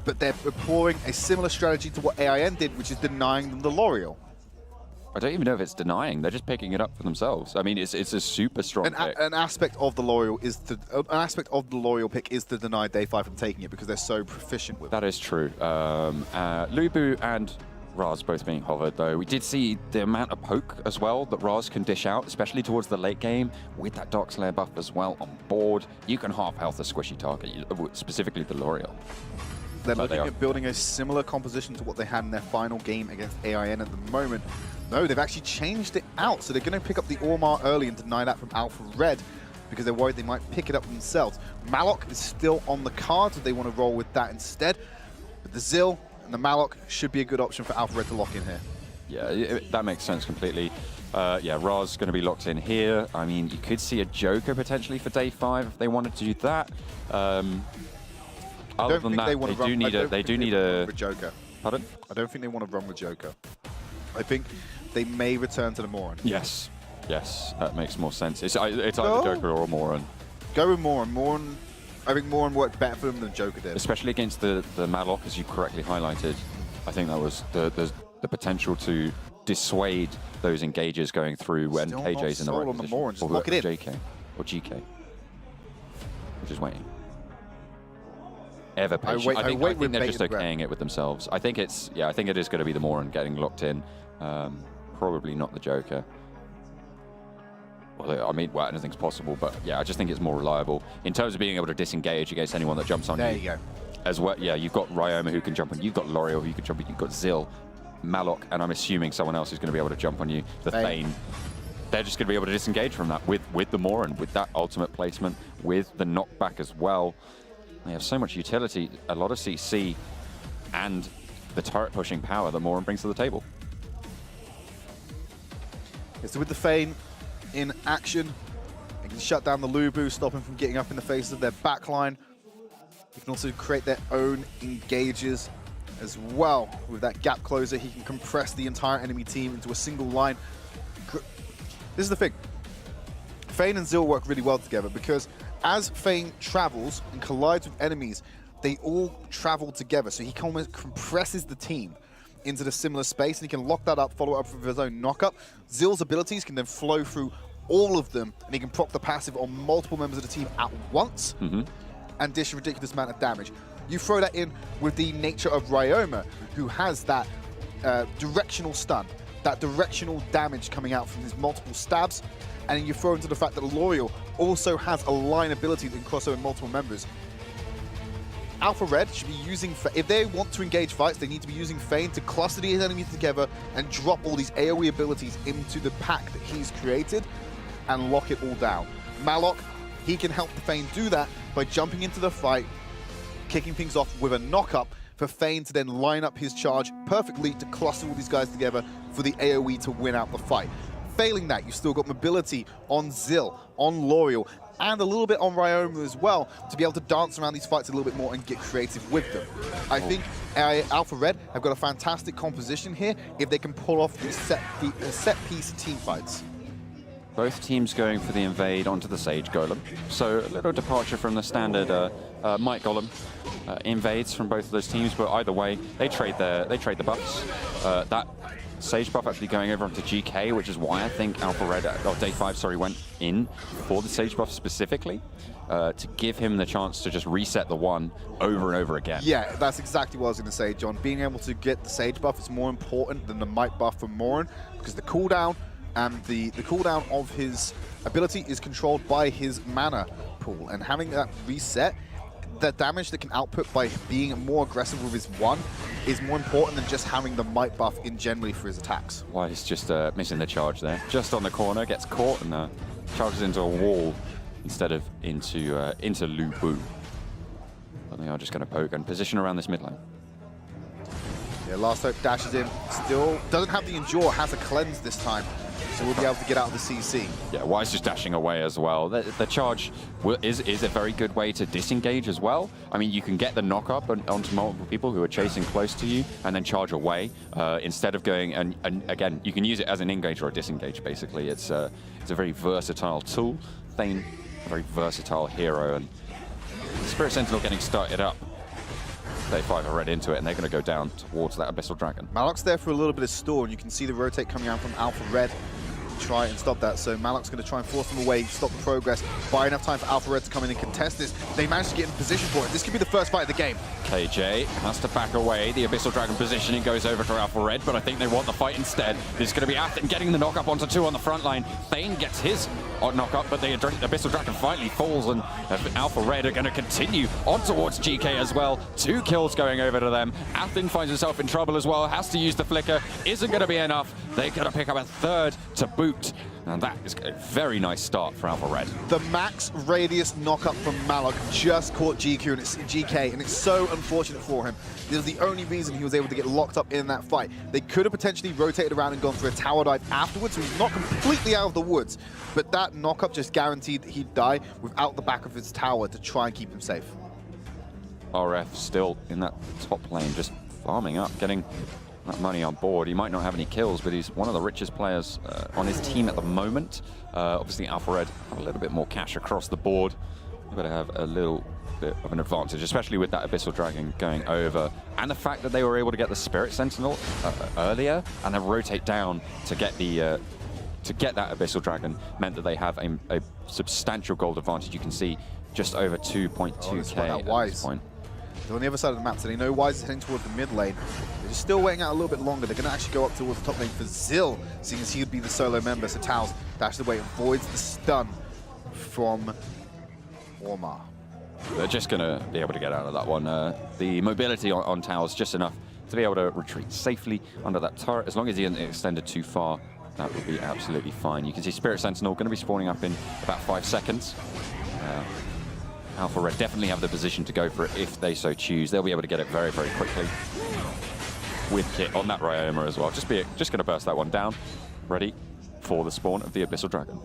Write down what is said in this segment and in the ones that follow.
but they're employing a similar strategy to what AIN did, which is denying them the L'Oreal. I don't even know if it's denying. They're just picking it up for themselves. I mean, it's a super strong pick. An aspect of the L'Oreal is pick is to deny Day 5 from taking it because they're so proficient with it. That is true. Lubu and Raz both being hovered, though. We did see the amount of poke as well that Raz can dish out, especially towards the late game, with that Dark Slayer buff as well on board. You can half health a squishy target, specifically the L'Oreal. They're looking at building a similar composition to what they had in their final game against AIN at the moment. No, they've actually changed it out, so they're going to pick up the Ormar early and deny that from ALPHA Red because they're worried they might pick it up themselves. Malok is still on the cards, so they want to roll with that instead. But the Zil and the Malok should be a good option for ALPHA Red to lock in here. Yeah, that makes sense completely. Yeah, Raz going to be locked in here. I mean, you could see a Joker potentially for Day 5 if they wanted to do that. Other than that, they do need a Joker. Pardon? I don't think they want to run with Joker. I think they may return to the Moran. Yes, yes, that makes more sense. It's either Joker or Moran. Go with Moran. I think Moran worked better for them than Joker did. Especially against the Malok, as you correctly highlighted. I think that was the potential to dissuade those engages going through when Still KJ's in the right on position. the Moran, just lock it in. JK or GK. We're just waiting. Ever patient. I think they're just okaying it with themselves. I think it is going to be the Moran getting locked in. Probably not the Joker. Well, I mean, well, anything's possible, but yeah, I just think it's more reliable in terms of being able to disengage against anyone that jumps on you. There you go. As well, yeah, you've got Ryoma who can jump on. You've got L'Oreal who can jump on. You've got Zil, Malok, and I'm assuming someone else is going to be able to jump on you. The Thane. They're just going to be able to disengage from that with the Moran, with that ultimate placement, with the knockback as well. They have so much utility, a lot of CC, and the turret pushing power that Moran brings to the table. So with the Thane in action, they can shut down the Lubu, stop him from getting up in the faces of their backline. He can also create their own engages as well. With that gap closer, he can compress the entire enemy team into a single line. This is the thing. Thane and Zil work really well together because as Thane travels and collides with enemies, they all travel together. So he almost compresses the team into the similar space, and he can lock that up, follow it up with his own knock-up. Zil's abilities can then flow through all of them, and he can proc the passive on multiple members of the team at once and dish a ridiculous amount of damage. You throw that in with the nature of Ryoma, who has that directional stun, that directional damage coming out from his multiple stabs, and you throw into the fact that L'Oreal also has a line ability that can cross over multiple members. ALPHA Red should be using, if they want to engage fights, they need to be using Thane to cluster these enemies together and drop all these AoE abilities into the pack that he's created and lock it all down. Malok, he can help the Thane do that by jumping into the fight, kicking things off with a knock-up for Thane to then line up his charge perfectly to cluster all these guys together for the AoE to win out the fight. Failing that, you've still got mobility on Zil, on L'Oreal, and a little bit on Ryoma as well to be able to dance around these fights a little bit more and get creative with them. I think ALPHA Red have got a fantastic composition here if they can pull off these set-piece team fights. Both teams going for the invade onto the Sage Golem. So a little departure from the standard Might Golem invades from both of those teams, but either way, they trade the buffs. That Sage buff actually going over onto GK, which is why I think ALPHA Red, or Day 5, sorry, went in for the Sage buff specifically, to give him the chance to just reset the one over and over again. Yeah, that's exactly what I was going to say, John. Being able to get the Sage buff is more important than the Might buff from Moran, because the cooldown and the cooldown of his ability is controlled by his mana pool, and having that reset, the damage that can output by being more aggressive with his one is more important than just having the Might buff in generally for his attacks. Why, he's just missing the charge there. Just on the corner, gets caught and charges into a wall instead of into Lubu. But they are just going to poke and position around this mid lane. Yeah, Last Hope dashes in, still doesn't have the Endure, has a cleanse this time, so we'll be able to get out of the CC. Yeah, Wise just dashing away as well. The charge is a very good way to disengage as well. I mean, you can get the knock up onto multiple people who are chasing close to you and then charge away instead of going, and again, you can use it as an engage or a disengage, basically. It's a very versatile tool. Thane, a very versatile hero, and Spirit Sentinel getting started up. Day 5 are read into it, and they're going to go down towards that Abyssal Dragon. Malok's there for a little bit of stall, and you can see the rotate coming out from Alpha Red. Try and stop that. So Malok's going to try and force them away, stop the progress, buy enough time for Alpha Red to come in and contest this. They managed to get in position for it. This could be the first fight of the game. KJ has to back away. The Abyssal Dragon positioning goes over to Alpha Red, but I think they want the fight instead. This is going to be Athen getting the knock-up onto 2 on the front line. Thane gets his knock-up, but the Abyssal Dragon finally falls, and Alpha Red are going to continue on towards GK as well. 2 kills going over to them. Athen finds himself in trouble as well, has to use the flicker. Isn't going to be enough. They're going to pick up a 3rd to boot. And that is a very nice start for Alpha Red. The max radius knockup from Malok just caught GK, and it's so unfortunate for him. This is the only reason he was able to get locked up in that fight. They could have potentially rotated around and gone for a tower dive afterwards, so he's not completely out of the woods. But that knockup just guaranteed that he'd die without the back of his tower to try and keep him safe. RF still in that top lane, just farming up, getting that money on board. He might not have any kills, but he's one of the richest players on his team at the moment. Obviously, Alpha Red have a little bit more cash across the board. They've got to have a little bit of an advantage, especially with that Abyssal Dragon going over. And the fact that they were able to get the Spirit Sentinel earlier and then rotate down to get the to get that Abyssal Dragon meant that they have a substantial gold advantage. You can see just over 2.2k at this point. They're on the other side of the map, so they know Wise is heading towards the mid lane. They're just still waiting out a little bit longer. They're going to actually go up towards the top lane for Zill, seeing as he would be the solo member. So Taos dashes away, avoids the stun from Ormar. They're just going to be able to get out of that one. The mobility on Taos just enough to be able to retreat safely under that turret. As long as he isn't extended too far, that would be absolutely fine. You can see Spirit Sentinel going to be spawning up in about 5 seconds. Alpha Red definitely have the position to go for it if they so choose. They'll be able to get it very, very quickly. With Kit on that Ryoma as well. Just going to burst that one down. Ready for the spawn of the Abyssal Dragon.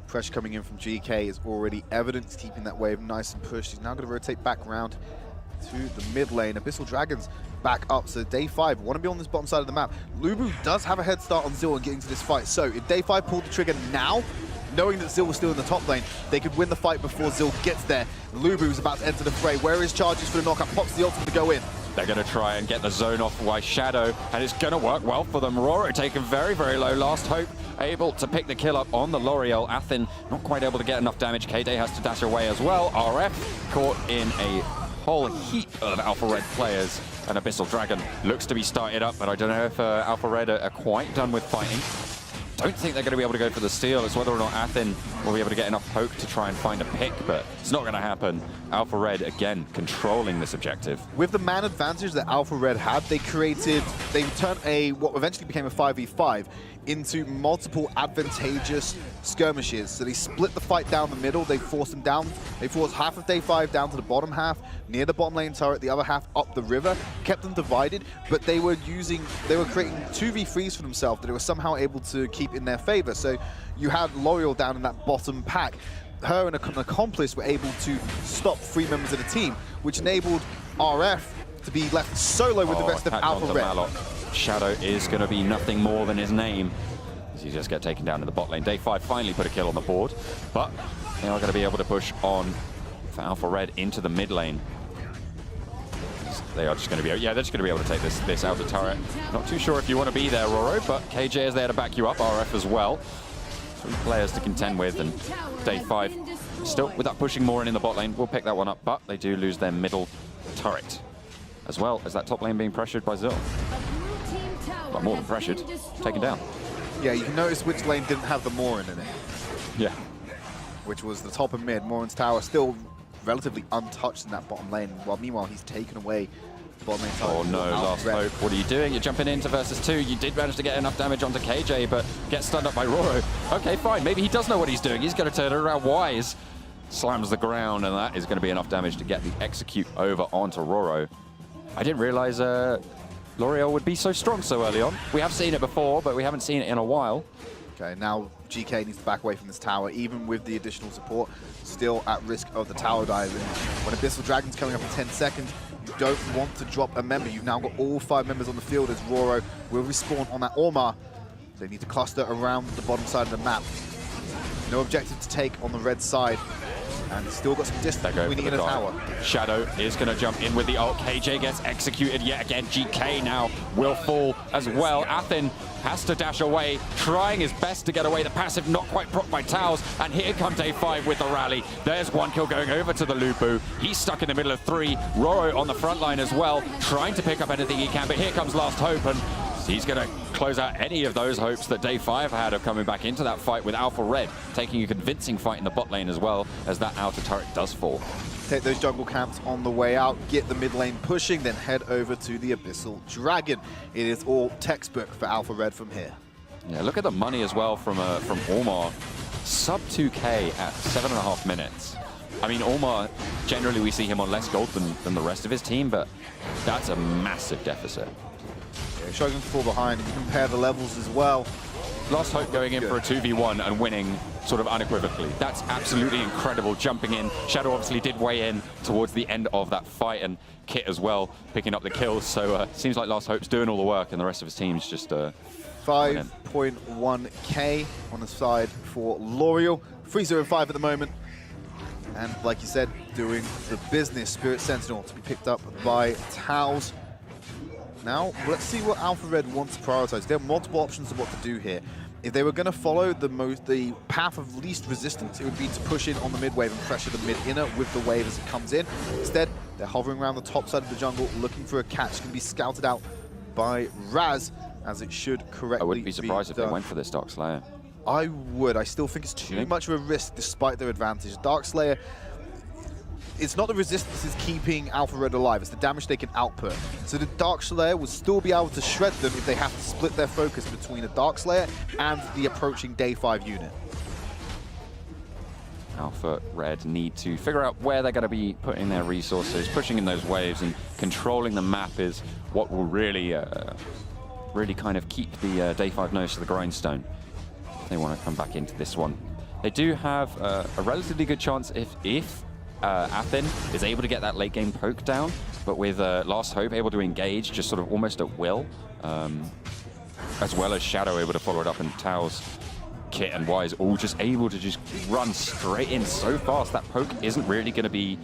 Pressure coming in from GK is already evident. He's keeping that wave nice and pushed. He's now going to rotate back around to the mid lane. Abyssal Dragons back up. So Day 5 want to be on this bottom side of the map. Lubu does have a head start on Zill in getting to this fight. So if Day 5 pulled the trigger now, knowing that Zill was still in the top lane, they could win the fight before Zill gets there. Lubu's about to enter the fray. Where is charges for the knockup? Pops the ultimate to go in. They're going to try and get the zone off by Shadow, and it's going to work well for them. Roro taken very, very low. Last Hope able to pick the kill up on the L'Oreal. Athen not quite able to get enough damage. KD has to dash away as well. RF caught in a whole heap of Alpha Red players. And Abyssal Dragon looks to be started up, but I don't know if Alpha Red are quite done with fighting. Don't think they're going to be able to go for the steal. It's whether or not Athen will be able to get enough poke to try and find a pick, but it's not going to happen. Alpha Red, again, controlling this objective. With the man advantage that Alpha Red had, they turned what eventually became a 5v5 into multiple advantageous skirmishes. So they split the fight down the middle. They forced them down. They forced half of Day 5 down to the bottom half, near the bottom lane turret, the other half up the river, kept them divided, but they were creating 2v3s for themselves that they were somehow able to keep in their favor. So you had L'Oreal down in that bottom pack. Her and an accomplice were able to stop 3 members of the team, which enabled RF to be left solo with the rest of Alpha Red. Malok. Shadow is going to be nothing more than his name, as he just get taken down in the bot lane. Day 5 finally put a kill on the board, but they are going to be able to push on for Alpha Red into the mid lane. They are just going to be, they're just going to be able to take this outer turret. Not too sure if you want to be there, Roro, but KJ is there to back you up, RF as well. 3 players to contend with, and Day 5 still with that pushing more in the bot lane. We'll pick that one up, but they do lose their middle turret, as well as that top lane being pressured by Zill. But more than pressured, taken down. Yeah, you can notice which lane didn't have the Morin in it. Yeah. Which was the top and mid. Morin's tower still relatively untouched in that bottom lane, while meanwhile he's taken away the bottom lane tower. Oh no, Last Hope, what are you doing? You're jumping into versus 2. You did manage to get enough damage onto KJ, but get stunned up by Roro. Okay, fine, maybe he does know what he's doing. He's going to turn it around. Wise slams the ground, and that is going to be enough damage to get the execute over onto Roro. I didn't realize L'Oreal would be so strong so early on. We have seen it before, but we haven't seen it in a while. Okay, now GK needs to back away from this tower, even with the additional support, still at risk of the tower dive. And when Abyssal Dragon's coming up in 10 seconds, you don't want to drop a member. You've now got all 5 members on the field as Roro will respawn on that Ormar. They need to cluster around the bottom side of the map. No objective to take on the red side. And still got some distance between the inner tower. Shadow is going to jump in with the ult. KJ gets executed yet again. GK now will fall as well. Athen has to dash away, trying his best to get away. The passive not quite proc by Taos. And here comes Day5 with the rally. There's one kill going over to the Lubu. He's stuck in the middle of 3. Roro on the front line as well, trying to pick up anything he can. But here comes Last Hope, and he's going to close out any of those hopes that Day5 had of coming back into that fight with Alpha Red, taking a convincing fight in the bot lane as well, as that outer turret does fall. Take those jungle camps on the way out, get the mid lane pushing, then head over to the Abyssal Dragon. It is all textbook for Alpha Red from here. Yeah, look at the money as well from Ormar. Sub 2K at 7.5 minutes. I mean, Ormar, generally we see him on less gold than the rest of his team, but that's a massive deficit. Struggling to fall behind. You compare the levels as well. Last Hope going in for a 2v1 and winning sort of unequivocally. That's absolutely incredible, jumping in. Shadow obviously did weigh in towards the end of that fight, and Kit as well, picking up the kills. So seems like Last Hope's doing all the work, and the rest of his team's just 5.1k on the side for L'Oreal. 3-0-5 at the moment. And like you said, doing the business. Spirit Sentinel to be picked up by Taos. Now, let's see what Alpha Red wants to prioritize. There are multiple options of what to do here. If they were going to follow the path of least resistance, it would be to push in on the mid wave and pressure the mid inner with the wave as it comes in. Instead, they're hovering around the top side of the jungle, looking for a catch. It's going to be scouted out by Raz, as it should correctly be. I wouldn't be surprised if they went for this Dark Slayer. I would. I still think it's too much of a risk despite their advantage. Dark Slayer, it's not the resistance is keeping Alpha Red alive, it's the damage they can output. So the Dark Slayer will still be able to shred them if they have to split their focus between a Dark Slayer and the approaching Day5 unit. Alpha Red need to figure out where they're going to be putting their resources. Pushing in those waves and controlling the map is what will really kind of keep the Day5 nose to the grindstone. They want to come back into this one. They do have a relatively good chance if Athen is able to get that late game poke down, but with Last Hope able to engage just sort of almost at will, as well as Shadow able to follow it up, and Taos, Kit and Wise all just able to just run straight in so fast. That poke isn't really going to be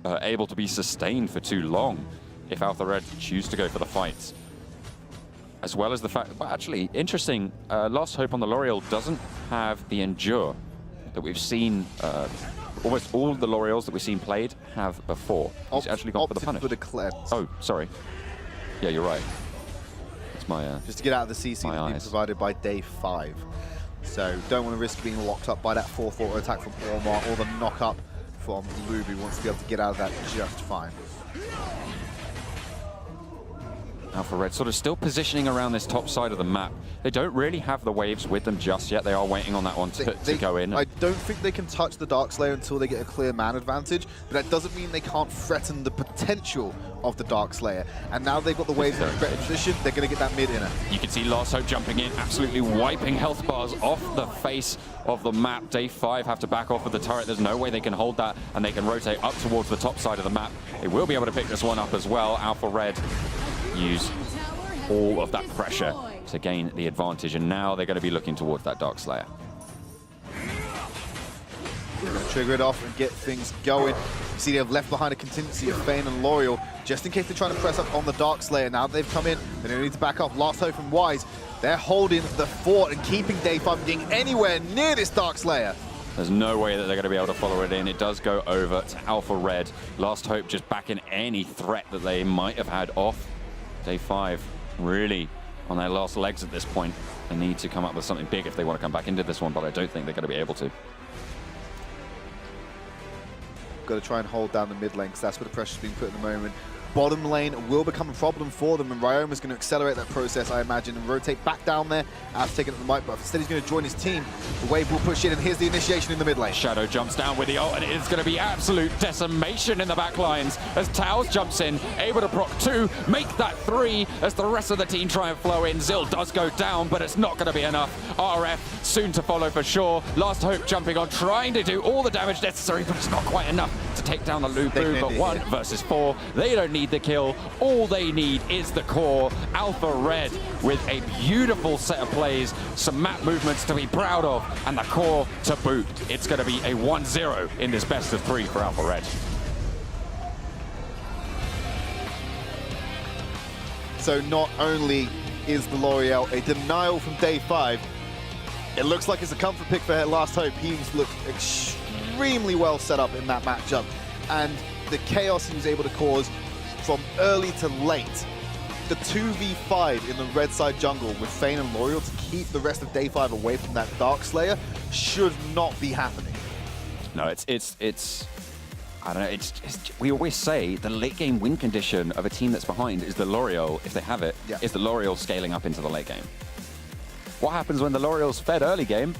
able to be sustained for too long if Alpha Red choose to go for the fights. As well as the fact, but actually, interesting, Last Hope on the L'Oreal doesn't have the Endure that we've seen, almost all of the L'Oreals that we've seen played have before. He's actually gone for the punish. Oh, sorry. Yeah, you're right. It's my just to get out of the CC that's being provided by Day5. So don't want to risk being locked up by that 4-4 attack from Ormar or the knock-up from Luby. Wants to be able to get out of that just fine. Alpha Red sort of still positioning around this top side of the map. They don't really have the waves with them just yet. They are waiting on that one to go in. I don't think they can touch the Dark Slayer until they get a clear man advantage, but that doesn't mean they can't threaten the potential of the Dark Slayer. And now they've got the waves in better position, they're going to get that mid inner. You can see Last Hope jumping in, absolutely wiping health bars off the face of the map. Day5 have to back off with the turret. There's no way they can hold that, and they can rotate up towards the top side of the map. They will be able to pick this one up as well. Alpha Red use all of that pressure to gain the advantage, and now they're going to be looking towards that Dark Slayer. They're going to trigger it off and get things going. You see they have left behind a contingency of Fane and L'Oreal, just in case they're trying to press up on the Dark Slayer. Now they've come in, they don't need to back off. Last Hope and Wise, they're holding the fort and keeping Day5 from getting anywhere near this Dark Slayer. There's no way that they're going to be able to follow it in. It does go over to Alpha Red. Last Hope just backing any threat that they might have had off. Day5 really on their last legs at this point. They need to come up with something big if they want to come back into this one, but I don't think they're going to be able to. Got to try and hold down the mid lane because that's where the pressure's being put at the moment. Bottom lane will become a problem for them, and Ryoma's going to accelerate that process, I imagine, and rotate back down there after taking up the mic buff. Instead, he's going to join his team. The wave will push in, and here's the initiation in the mid lane. Shadow jumps down with the ult, and it is going to be absolute decimation in the back lines as Taos jumps in, able to proc 2, make that 3 as the rest of the team try and flow in. Zill does go down, but it's not going to be enough. RF soon to follow for sure. Last Hope jumping on, trying to do all the damage necessary, but it's not quite enough to take down the Lubu, but 1 versus 4. They don't need the kill. All they need is the core. Alpha Red with a beautiful set of plays, some map movements to be proud of, and the core to boot. It's going to be a 1-0 in this best of 3 for Alpha Red. So not only is the L'Oreal a denial from day 5, it looks like it's a comfort pick for Last Hope. He's looked extremely well set up in that matchup. And the chaos he was able to cause from early to late, the 2v5 in the red side jungle with Fane and L'Oreal to keep the rest of day 5 away from that Dark Slayer should not be happening. No, it's I don't know, we always say the late game win condition of a team that's behind is the L'Oreal, if they have it, is the L'Oreal scaling up into the late game. What happens when the L'Oreal's fed early game?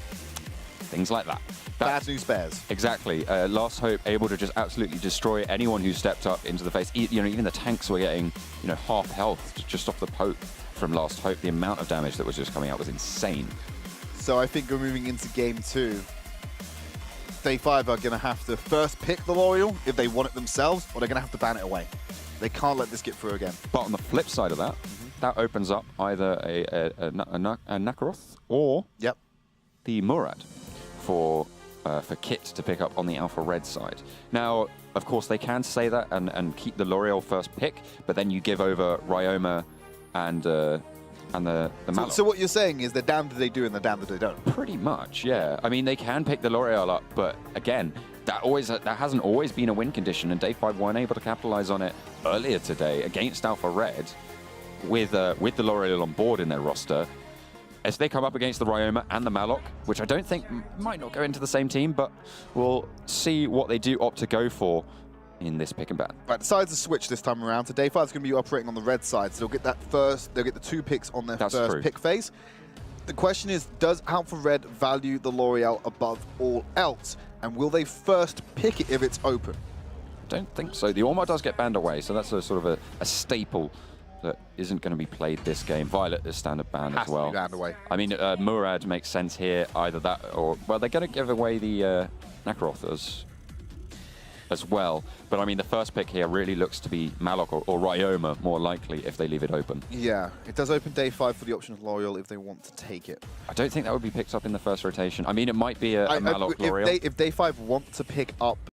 Things like that. Bad news bears. Exactly. Last Hope able to just absolutely destroy anyone who stepped up into the face. You know, even the tanks were getting, you know, half health just off the poke from Last Hope. The amount of damage that was just coming out was insane. So I think we're moving into game 2. Day 5 are going to have to first pick the L'Oreal if they want it themselves, or they're going to have to ban it away. They can't let this get through again. But on the flip side of that, that opens up either a Nakaroth or the Murad for Kit to pick up on the Alpha Red side. Now, of course, they can say that and keep the L'Oreal first pick, but then you give over Ryoma and the Malok. So what you're saying is they're damned that they do and they're damned that they don't? Pretty much, yeah. I mean, they can pick the L'Oreal up, but again, that hasn't always been a win condition, and day 5 weren't able to capitalize on it earlier today against Alpha Red with the L'Oreal on board in their roster. As they come up against the Ryoma and the Malok, which I don't think might not go into the same team, but we'll see what they do opt to go for in this pick and ban. Right, decides to switch this time around. So day 5 is going to be operating on the red side, so they'll get the 2 picks on their first pick phase. The question is, does Alpha Red value the L'Oreal above all else? And will they first pick it if it's open? I don't think so. The Orma does get banned away, so that's a sort of a staple that isn't going to be played this game. Violet is standard ban as well. To be banned away. I mean, Murad makes sense here. Either that or, well, they're going to give away the Nakaroth as well. But I mean, the first pick here really looks to be Malok or Ryoma, more likely, if they leave it open. Yeah, it does open day 5 for the option of L'Oreal if they want to take it. I don't think that would be picked up in the first rotation. I mean, it might be a Malok L'Oreal. If day 5 want to pick up